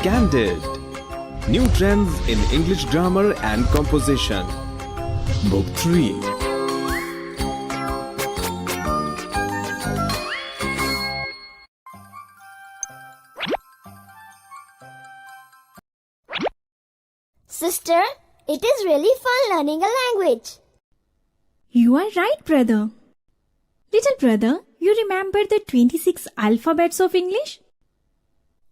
Candid. New trends in English grammar and composition. Book 3. Sister, it is really fun learning a language. You are right, brother. Little brother, you remember the 26 alphabets of English?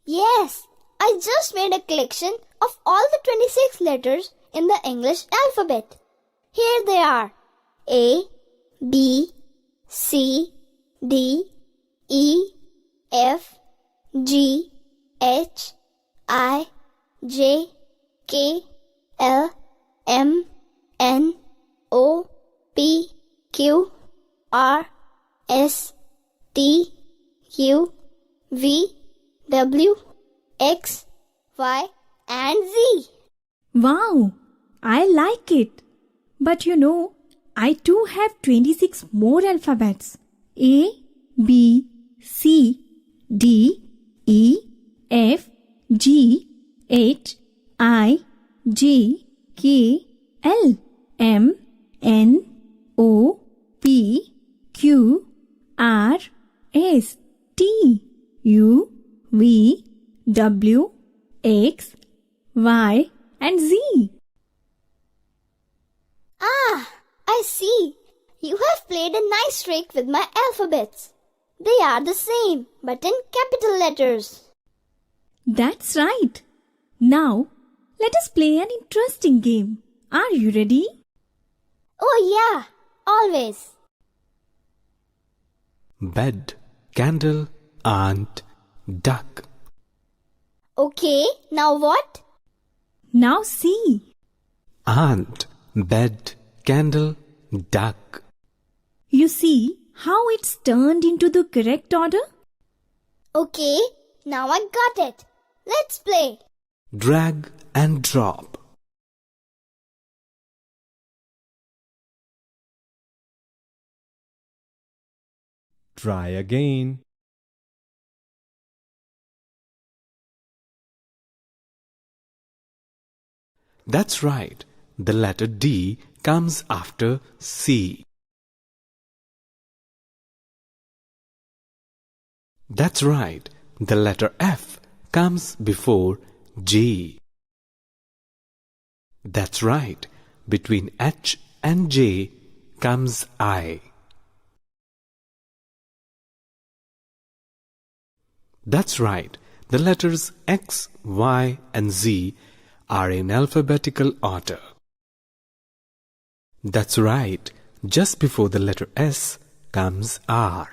Yes, I just made a collection of all the 26 letters in the English alphabet. Here they are: A, B, C, D, E, F, G, H, I, J, K, L, M, N, O, P, Q, R, S, T, U, V, W, X, Y, and Z. Wow, I like it. But you know, I too have 26 more alphabets. A, B, C, D, E, F, G, H, I, J, K, L, M, N, O, P, Q, R, S, T, U, V, W, X, Y, and Z. Ah, I see. You have played a nice trick with my alphabets. They are the same, but in capital letters. That's right. Now, let us play an interesting game. Are you ready? Oh yeah, always. Bed, candle, aunt, duck. Okay, now what? Now see. Aunt, bed, candle, duck. You see how it's turned into the correct order? Okay, now I got it. Let's play. Drag and drop. Try again. That's right. The letter D comes after C. That's right. The letter F comes before G. That's right. Between H and J comes I. That's right. The letters X, Y, and Z are in alphabetical order. That's right. Just before the letter S comes R.